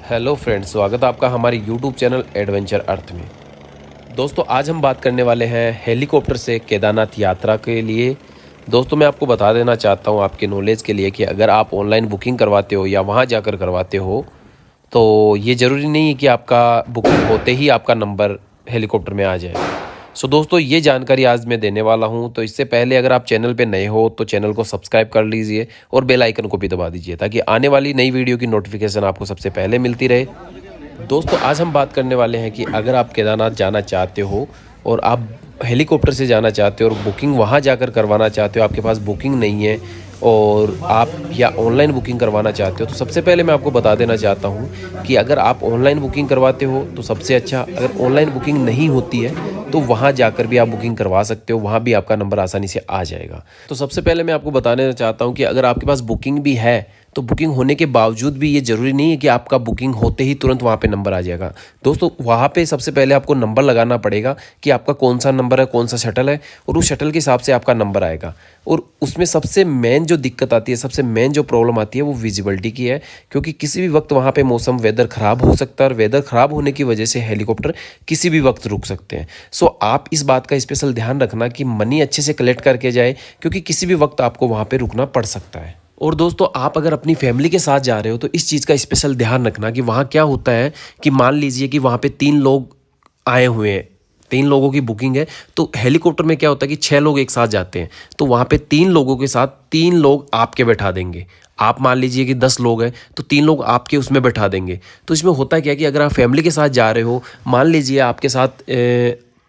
Hello friends, स्वागत है आपका हमारे यूट्यूब चैनल एडवेंचर अर्थ में। दोस्तों, आज हम बात करने वाले हैं हेलीकॉप्टर से केदारनाथ यात्रा के लिए। दोस्तों, मैं आपको बता देना चाहता हूं आपके नॉलेज के लिए कि अगर आप ऑनलाइन बुकिंग करवाते हो या वहां जाकर करवाते हो तो ये ज़रूरी नहीं है कि आपका बुकिंग होते ही आपका नंबर हेलीकॉप्टर में आ जाए। दोस्तों, ये जानकारी आज मैं देने वाला हूं। तो इससे पहले अगर आप चैनल पे नए हो तो चैनल को सब्सक्राइब कर लीजिए और बेल आइकन को भी दबा दीजिए ताकि आने वाली नई वीडियो की नोटिफिकेशन आपको सबसे पहले मिलती रहे। दोस्तों, आज हम बात करने वाले हैं कि अगर आप केदारनाथ जाना चाहते हो और आप हेलीकॉप्टर से जाना चाहते हो और बुकिंग वहाँ जाकर करवाना चाहते हो, आपके पास बुकिंग नहीं है और आप या ऑनलाइन बुकिंग करवाना चाहते हो, तो सबसे पहले मैं आपको बता देना चाहता हूँ कि अगर आप ऑनलाइन बुकिंग करवाते हो तो सबसे अच्छा। अगर ऑनलाइन बुकिंग नहीं होती है तो वहाँ जाकर भी आप बुकिंग करवा सकते हो, वहाँ भी आपका नंबर आसानी से आ जाएगा। तो सबसे पहले मैं आपको बताना चाहता हूँ कि अगर आपके पास बुकिंग भी है तो बुकिंग होने के बावजूद भी ये ज़रूरी नहीं है कि आपका बुकिंग होते ही तुरंत वहाँ पे नंबर आ जाएगा। दोस्तों, वहाँ पे सबसे पहले आपको नंबर लगाना पड़ेगा कि आपका कौन सा नंबर है, कौन सा शटल है, और उस शटल के हिसाब से आपका नंबर आएगा। और उसमें सबसे मेन जो दिक्कत आती है, सबसे मेन जो प्रॉब्लम आती है वो विजिबिलिटी की है, क्योंकि किसी भी वक्त वहाँ पे मौसम वेदर ख़राब हो सकता है और वेदर ख़राब होने की वजह से हेलीकॉप्टर किसी भी वक्त रुक सकते हैं। आप इस बात का स्पेशल ध्यान रखना कि मनी अच्छे से कलेक्ट करके जाए, क्योंकि किसी भी वक्त आपको वहाँ पर रुकना पड़ सकता है। और दोस्तों, आप अगर अपनी फैमिली के साथ जा रहे हो तो इस चीज़ का स्पेशल ध्यान रखना कि वहाँ क्या होता है कि मान लीजिए कि वहाँ पे 3 लोग आए हुए हैं, 3 लोगों की बुकिंग है, तो हेलीकॉप्टर में क्या होता है कि 6 लोग एक साथ जाते हैं, तो वहाँ पे 3 लोगों के साथ 3 लोग आपके बैठा देंगे। आप मान लीजिए कि 10 लोग हैं तो 3 लोग आपके उसमें बैठा देंगे। तो इसमें होता क्या है कि अगर आप फैमिली के साथ जा रहे हो, मान लीजिए आपके साथ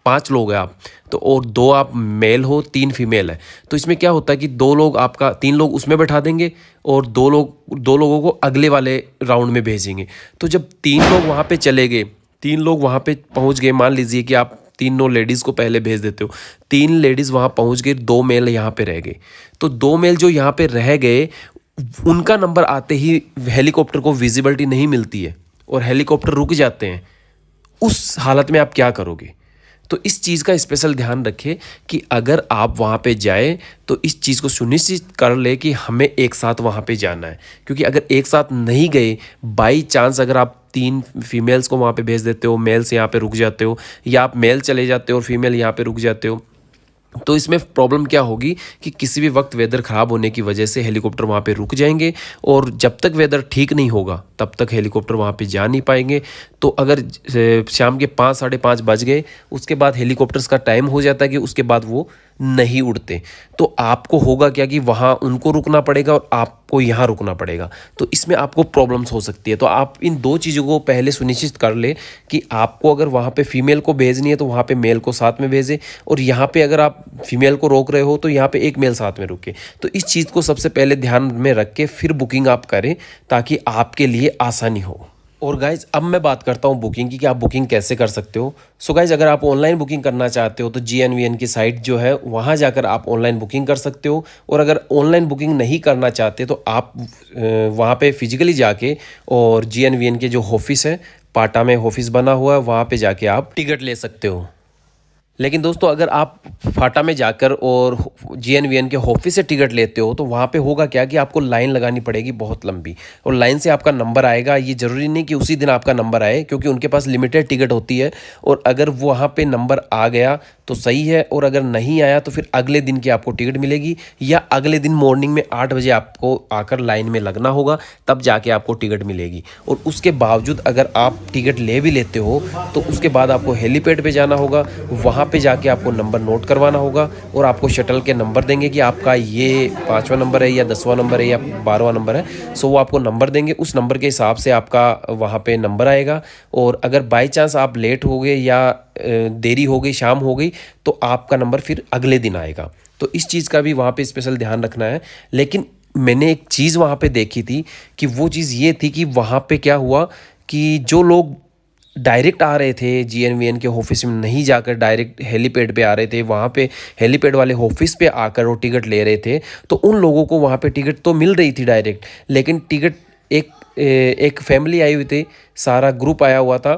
5 लोग हैं आप, तो और 2 आप मेल हो, 3 फीमेल है, तो इसमें क्या होता है कि 2 लोग आपका 3 लोग उसमें बैठा देंगे और 2 लोगों को अगले वाले राउंड में भेजेंगे। तो जब 3 लोग वहाँ पे चले गए, 3 लोग वहाँ पे पहुँच गए, मान लीजिए कि आप 3 लेडीज़ को पहले भेज देते हो, 3 लेडीज़ वहाँ पहुँच गई, 2 मेल यहाँ पे रह गए। तो 2 मेल जो यहाँ पे रह गए, उनका नंबर आते ही हेलीकॉप्टर को विजिबिलिटी नहीं मिलती है और हेलीकॉप्टर रुक जाते हैं। उस हालत में आप क्या करोगे? तो इस चीज़ का स्पेशल ध्यान रखें कि अगर आप वहाँ पे जाए तो इस चीज़ को सुनिश्चित कर ले कि हमें एक साथ वहाँ पे जाना है, क्योंकि अगर एक साथ नहीं गए, बाई चांस अगर आप 3 फीमेल्स को वहाँ पे भेज देते हो, मेल्स यहाँ पे रुक जाते हो, या आप मेल चले जाते हो और फीमेल यहाँ पे रुक जाते हो, तो इसमें प्रॉब्लम क्या होगी कि किसी भी वक्त वेदर ख़राब होने की वजह से हेलीकॉप्टर वहाँ पे रुक जाएंगे और जब तक वेदर ठीक नहीं होगा तब तक हेलीकॉप्टर वहाँ पे जा नहीं पाएंगे। तो अगर शाम के 5 साढ़े 5 बज गए, उसके बाद हेलीकॉप्टर्स का टाइम हो जाता है कि उसके बाद वो नहीं उड़ते, तो आपको होगा क्या कि वहाँ उनको रुकना पड़ेगा और आपको यहाँ रुकना पड़ेगा। तो इसमें आपको प्रॉब्लम्स हो सकती है। तो आप इन 2 चीज़ों को पहले सुनिश्चित कर ले कि आपको अगर वहाँ पे फीमेल को भेजनी है तो वहाँ पे मेल को साथ में भेजें, और यहाँ पे अगर आप फीमेल को रोक रहे हो तो यहाँ पे एक मेल साथ में रुके। तो इस चीज़ को सबसे पहले ध्यान में रख के फिर बुकिंग आप करें ताकि आपके लिए आसानी हो। और गाइज, अब मैं बात करता हूँ बुकिंग की कि आप बुकिंग कैसे कर सकते हो। गाइज, अगर आप ऑनलाइन बुकिंग करना चाहते हो तो GNVN की साइट जो है वहाँ जाकर आप ऑनलाइन बुकिंग कर सकते हो। और अगर ऑनलाइन बुकिंग नहीं करना चाहते तो आप वहाँ पे फिजिकली जाके और GNVN के जो ऑफिस है, पाटा में ऑफिस बना हुआ है, वहाँ पे जाके आप टिकट ले सकते हो। लेकिन दोस्तों, अगर आप फाटा में जाकर और GNVN के ऑफिस से टिकट लेते हो तो वहाँ पे होगा क्या कि आपको लाइन लगानी पड़ेगी बहुत लंबी, और लाइन से आपका नंबर आएगा। ये ज़रूरी नहीं कि उसी दिन आपका नंबर आए, क्योंकि उनके पास लिमिटेड टिकट होती है, और अगर वो वहाँ पे नंबर आ गया तो सही है, और अगर नहीं आया तो फिर अगले दिन की आपको टिकट मिलेगी, या अगले दिन मॉर्निंग में 8 बजे आपको आकर लाइन में लगना होगा, तब जाके आपको टिकट मिलेगी। और उसके बावजूद अगर आप टिकट ले भी लेते हो तो उसके बाद आपको हेलीपैड पे जाना होगा, वहाँ पे जाके आपको नंबर नोट करवाना होगा, और आपको शटल के नंबर देंगे कि आपका ये 5वां नंबर है या 10वां नंबर है या 12वां नंबर है। वो आपको नंबर देंगे, उस नंबर के हिसाब से आपका वहाँ पे नंबर आएगा। और अगर बाई चांस आप लेट हो गए या देरी हो गई, शाम हो गई, तो आपका नंबर फिर अगले दिन आएगा। तो इस चीज़ का भी वहाँ पे स्पेशल ध्यान रखना है। लेकिन मैंने एक चीज़ वहाँ पे देखी थी कि वो चीज़ ये थी कि वहाँ पे क्या हुआ कि जो लोग डायरेक्ट आ रहे थे GNVN के ऑफिस में, नहीं जाकर डायरेक्ट हेलीपैड पे आ रहे थे, वहाँ पे हेलीपैड वाले ऑफिस पे आकर वो टिकट ले रहे थे, तो उन लोगों को वहाँ पे टिकट तो मिल रही थी डायरेक्ट, लेकिन टिकट एक फैमिली आई हुई थी, सारा ग्रुप आया हुआ था,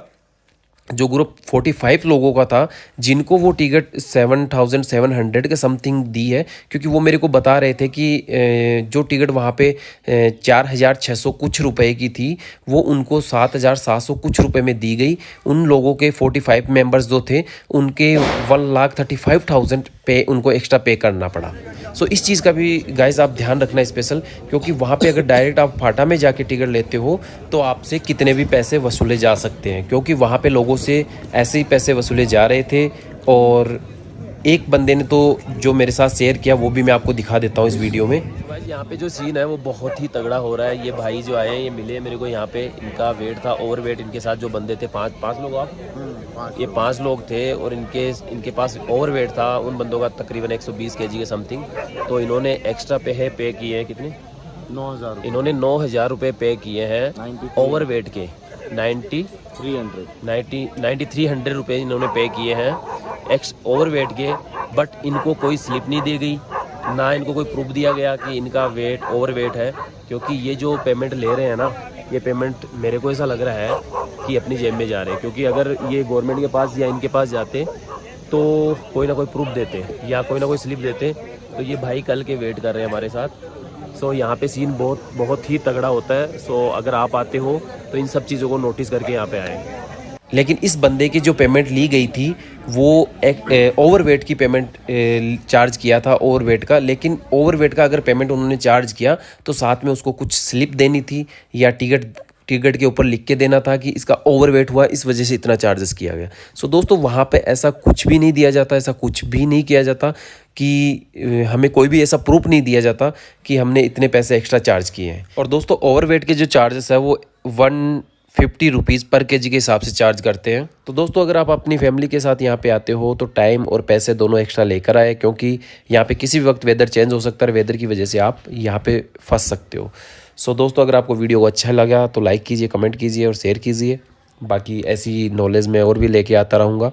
जो ग्रुप 45 लोगों का था, जिनको वो टिकट 7,700 के समथिंग दी है, क्योंकि वो मेरे को बता रहे थे कि जो टिकट वहाँ पे 4,600 कुछ रुपए की थी, वो उनको 7,700 कुछ रुपए में दी गई। उन लोगों के 45 मेंबर्स जो थे, उनके 1,35,000 पे उनको एक्स्ट्रा पे करना पड़ा। सो इस चीज़ का भी गाइस आप ध्यान रखना स्पेशल, क्योंकि वहाँ पे अगर डायरेक्ट आप फाटा में जाके टिकट लेते हो तो आपसे कितने भी पैसे वसूले जा सकते हैं, क्योंकि वहाँ पे लोगों से ऐसे ही पैसे वसूले जा रहे थे। और एक बंदे ने तो जो मेरे साथ शेयर किया, वो भी मैं आपको दिखा देता हूँ इस वीडियो में। भाई यहाँ पे जो सीन है वो बहुत ही तगड़ा हो रहा है। ये भाई जो आए हैं, ये मिले मेरे को यहाँ पे, इनका वेट था ओवर वेट। इनके साथ जो बंदे थे, पाँच लोग, आप ये 5 लोग थे, और इनके पास ओवर वेट था उन बंदों का तकरीबन 120 kg के समथिंग। तो इन्होंने एक्स्ट्रा पे किए हैं, कितने 9,000 इन्होंने 9,000 रुपये पे किए हैं ओवर वेट के। 9300 रुपये इन्होंने पे किए हैं ओवर वेट के। बट इनको कोई स्लिप नहीं दी गई, ना इनको कोई प्रूफ दिया गया कि इनका वेट ओवर वेट है। क्योंकि ये जो पेमेंट ले रहे हैं ना, ये पेमेंट मेरे को ऐसा लग रहा है कि अपनी जेब में जा रहे हैं। क्योंकि अगर ये गवर्नमेंट के पास या इनके पास जाते तो कोई ना कोई प्रूफ देते या कोई ना कोई स्लिप देते। तो ये भाई कल के वेट कर रहे हैं हमारे साथ। सो यहाँ पे सीन बहुत ही तगड़ा होता है। सो अगर आप आते हो तो इन सब चीज़ों को नोटिस करके यहाँ पे आए। लेकिन इस बंदे की जो पेमेंट ली गई थी, वो एक ओवरवेट की पेमेंट चार्ज किया था, ओवरवेट का। लेकिन ओवरवेट का अगर पेमेंट उन्होंने चार्ज किया तो साथ में उसको कुछ स्लिप देनी थी, या टिकट के ऊपर लिख के देना था कि इसका ओवरवेट हुआ, इस वजह से इतना चार्जेस किया गया। सो दोस्तों, वहाँ पे ऐसा कुछ भी नहीं दिया जाता, ऐसा कुछ भी नहीं किया जाता कि हमें कोई भी ऐसा प्रूफ नहीं दिया जाता कि हमने इतने पैसे एक्स्ट्रा चार्ज किए हैं। और दोस्तों, ओवरवेट के जो चार्जेस है वो 150 रुपीज़ पर केजी के हिसाब से चार्ज करते हैं। तो दोस्तों, अगर आप अपनी फैमिली के साथ यहाँ पे आते हो तो टाइम और पैसे दोनों एक्स्ट्रा लेकर आए, क्योंकि यहाँ पे किसी भी वक्त वेदर चेंज हो सकता है। वेदर की वजह से आप यहाँ पे फंस सकते हो। सो दोस्तों, अगर आपको वीडियो अच्छा लगा तो लाइक कीजिए, कमेंट कीजिए और शेयर कीजिए। बाकी ऐसी नॉलेज मैं और भी लेके आता रहूँगा।